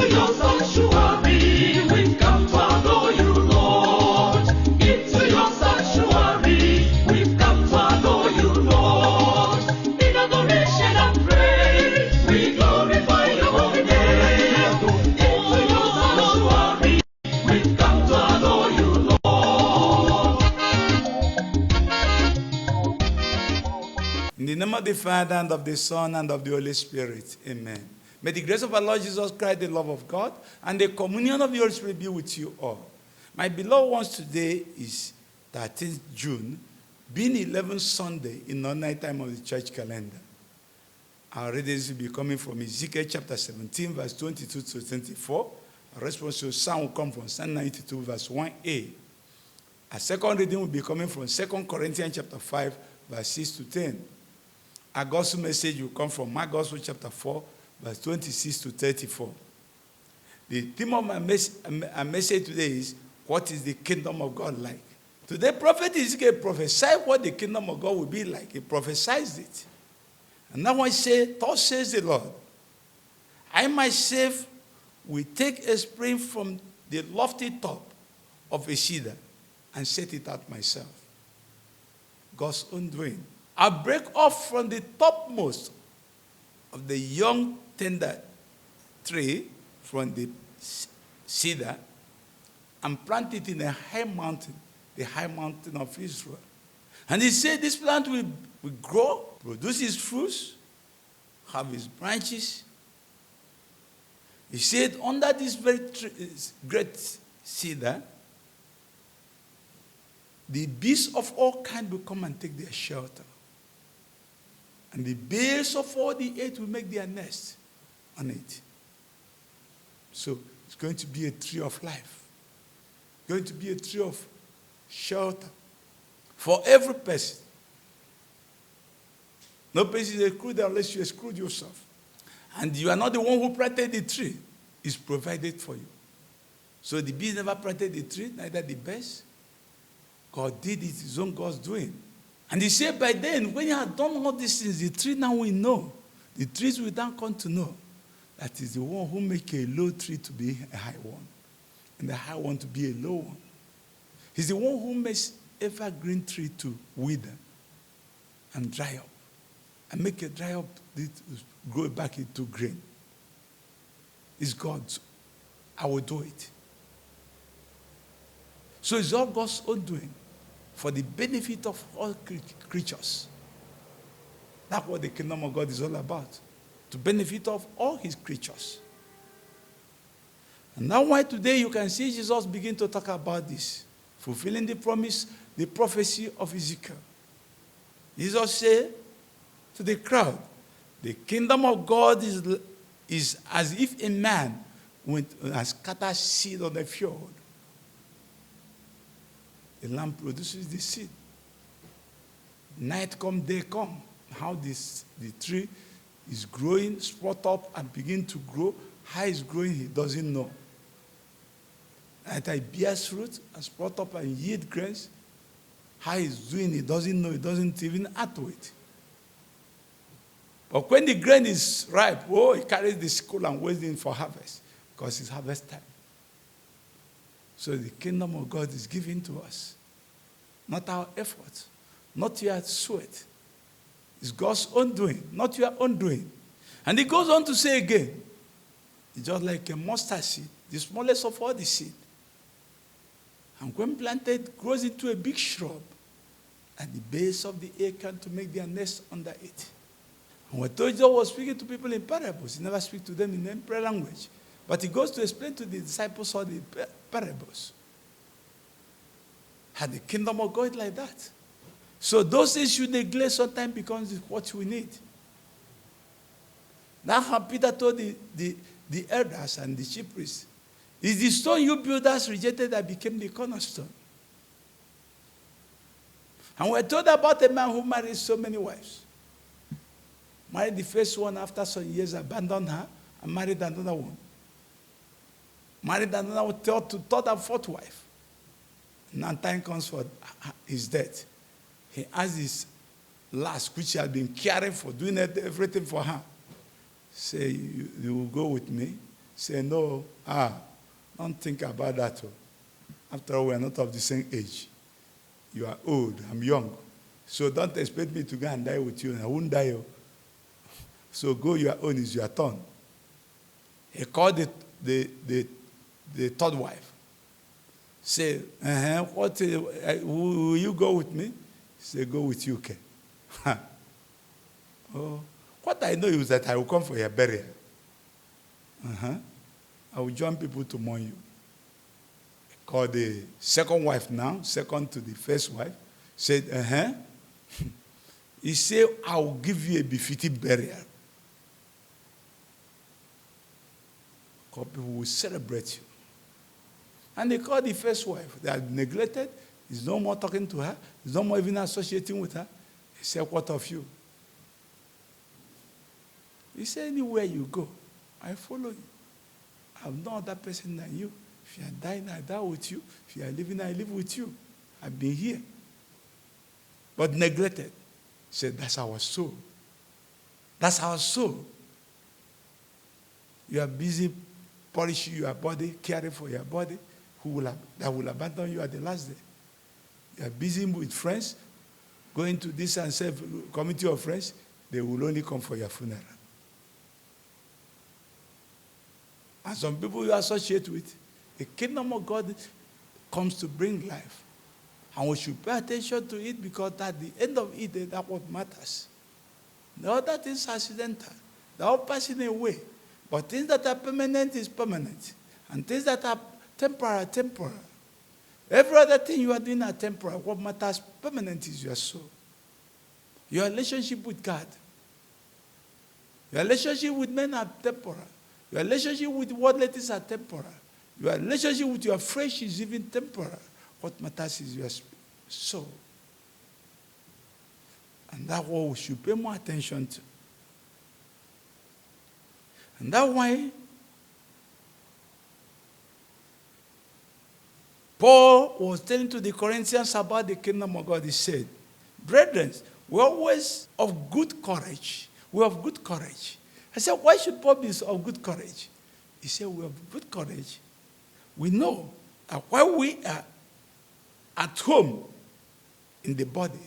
Into your sanctuary, we've come to adore you, Lord. Into your sanctuary, we've come to adore you, Lord. In adoration and praise, we glorify your holy name. Into your sanctuary, we've come to adore you, Lord. In the name of the Father, and of the Son, and of the Holy Spirit. Amen. May the grace of our Lord Jesus Christ, the love of God, and the communion of the Holy Spirit be with you all. My beloved ones, today is 13th June, being 11th Sunday in the night time of the church calendar. Our readings will be coming from Ezekiel chapter 17, verse 22 to 24. Our response to Psalm will come from Psalm 92, verse 1a. Our second reading will be coming from 2 Corinthians chapter 5, verse 6 to 10. Our gospel message will come from Mark Gospel chapter 4, verse 26 to 34. The theme of my message today is, what is the kingdom of God like? Today, Prophet Ezekiel prophesied what the kingdom of God will be like. He prophesied it. And now I say, thus says the Lord, I myself will take a spring from the lofty top of a cedar and set it out myself. God's own doing. I'll break off from the topmost of the young tender tree from the cedar and plant it in a high mountain, the high mountain of Israel. And he said this plant will grow, produce its fruits, have its branches. He said under this very great cedar, the beasts of all kinds will come and take their shelter. And the birds of all the earth will make their nest on it. So it's going to be a tree of life. Going to be a tree of shelter for every person. No person is excluded unless you exclude yourself. And you are not the one who planted the tree. It's provided for you. So the bees never planted the tree, neither the birds. God did it, his own God's doing. And he said by then, when you have done all these things, the tree now will know. The trees will then come to know that is the one who makes a low tree to be a high one, and the high one to be a low one. He's the one who makes evergreen tree to wither and dry up, and make it dry up, grow back into green. It's God's. I will do it. So it's all God's own doing, for the benefit of all creatures. That's what the kingdom of God is all about. To benefit of all his creatures. And now why today you can see Jesus begin to talk about this. Fulfilling the promise, the prophecy of Ezekiel. Jesus said to the crowd, the kingdom of God is as if a man went and scattered seed on the field. The land produces the seed. Night come, day come. How the tree is growing, sprout up and begin to grow. How it's growing, he doesn't know. At it bears fruit and sprout up and yield grains. How he's doing, he doesn't know. He doesn't even add to it. But when the grain is ripe, he carries the sickle and waiting for harvest, because it's harvest time. So the kingdom of God is given to us. Not our effort, not your sweat. It's God's own doing, not your own doing. And he goes on to say again, it's just like a mustard seed, the smallest of all the seed. And when planted, grows into a big shrub, at the base of the acorn to make their nest under it. And when Jesus was speaking to people in parables, he never speaks to them in their prayer language. But he goes to explain to the disciples all the parables. And the kingdom of God like that. So those things you neglect sometimes becomes what we need. That's how Peter told the elders and the chief priests. It's the stone you builders rejected that became the cornerstone. And we're told about a man who married so many wives. Married the first one, after some years abandoned her and married another one. Married another one, third and fourth wife. Now time comes for his death. He asked his last, which he had been caring for, doing everything for her. Say, you will go with me. Say, no, don't think about that. After all, we are not of the same age. You are old, I'm young. So don't expect me to go and die with you. I won't die. So go your own, is your turn. He called the third wife. Say, will you go with me? Say, go with you, okay. Oh, what I know is that I will come for your burial. I will join people to mourn you. Called the second wife now, second to the first wife. Said, He said, I will give you a befitting burial. Because people will celebrate you. And they called the first wife. They had neglected. He's no more talking to her. He's no more even associating with her. He said, what of you? He said, anywhere you go, I follow you. I'm no other person than you. If you are dying, I die with you. If you are living, I live with you. I've been here. But neglected. He said, that's our soul. That's our soul. You are busy polishing your body, caring for your body, that will abandon you at the last day. You are busy with friends, going to this and say, community of friends, they will only come for your funeral. And some people you associate with, the kingdom of God comes to bring life. And we should pay attention to it because at the end of it, that's what matters. The other things are accidental. They're all passing away. But things that are permanent is permanent. And things that are temporal are temporal. Every other thing you are doing are temporal. What matters permanent is your soul. Your relationship with God. Your relationship with men are temporal. Your relationship with worldly things are temporal. Your relationship with your flesh is even temporal. What matters is your soul. And that's what we should pay more attention to. And that's why Paul was telling to the Corinthians about the kingdom of God. He said, brethren, we're always of good courage. We're of good courage. I said, why should Paul be of good courage? He said, we're of good courage. We know that while we are at home in the body,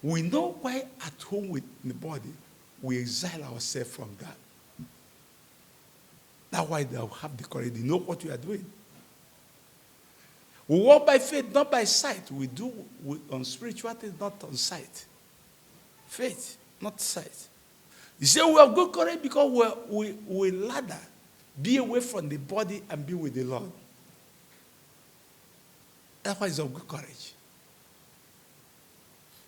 we know why at home with the body, we exile ourselves from God. That's why they have the courage. They know what we are doing. We walk by faith, not by sight. We do on spiritual things, not on sight. Faith, not sight. You say we have good courage because we ladder, be away from the body and be with the Lord. That's why it's of good courage.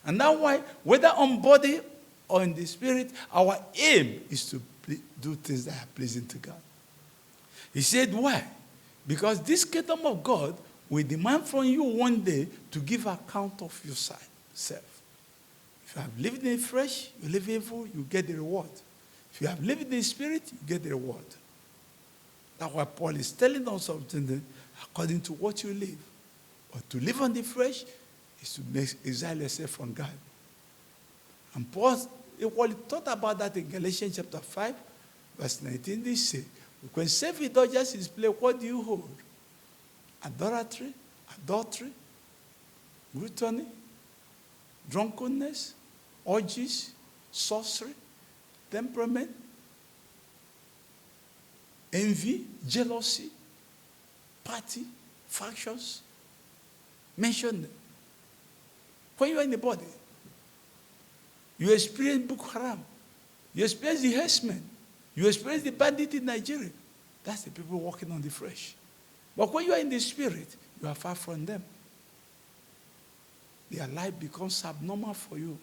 And that's why, whether on body or in the spirit, our aim is to do things that are pleasing to God. He said, why? Because this kingdom of God will demand from you one day to give account of yourself. If you have lived in the flesh, you live evil, you get the reward. If you have lived in the spirit, you get the reward. That's why Paul is telling us something according to what you live. But to live on the flesh is to exile yourself from God. And Paul equally thought about that in Galatians chapter 5, verse 19. They say, when self-indulgence is played, what do you hold? Idolatry, adultery, gluttony, drunkenness, orgies, sorcery, temperament, envy, jealousy, party, factions. Mention them. When you are in the body, you experience Boko Haram. You experience the herdsmen. You experience the bandit in Nigeria. That's the people walking on the flesh. But when you are in the spirit, you are far from them. Their life becomes abnormal for you.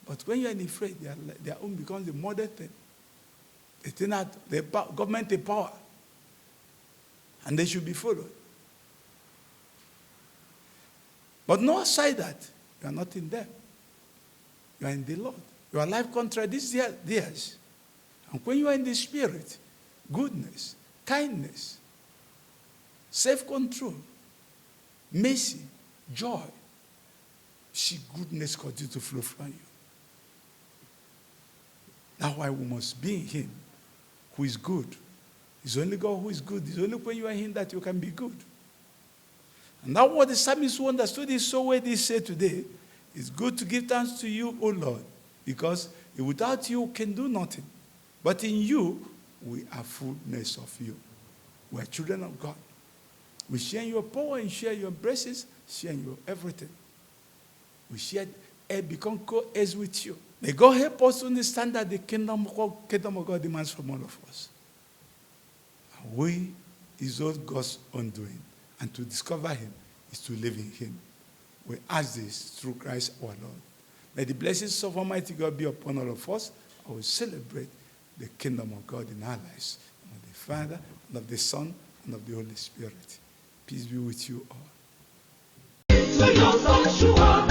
But when you are in the flesh, their own becomes the modern thing. They think that the government is power. And they should be followed. But no aside that, you are not in them. You are in the Lord. Your life contradicts theirs. And when you are in the spirit, goodness, kindness, self-control, mercy, joy, see goodness continue to flow from you. That's why we must be in him who is good, It's only God who is good. It's only when you are in Him that you can be good. And that's what the psalmist who understood it so well, they say today, it's good to give thanks to you, O Lord, because without you we can do nothing. But in you, we are fullness of you. We are children of God. We share your power and share your blessings, share your everything. We share and become co-heirs with you. May God help us to understand that the kingdom of God demands from all of us. And we is all God's own doing. And to discover Him is to live in Him. We ask this through Christ our Lord. May the blessings of Almighty God be upon all of us. I will celebrate the kingdom of God in our lives. And of the Father, and of the Son, and of the Holy Spirit. Peace be with you all. Into your sanctuary.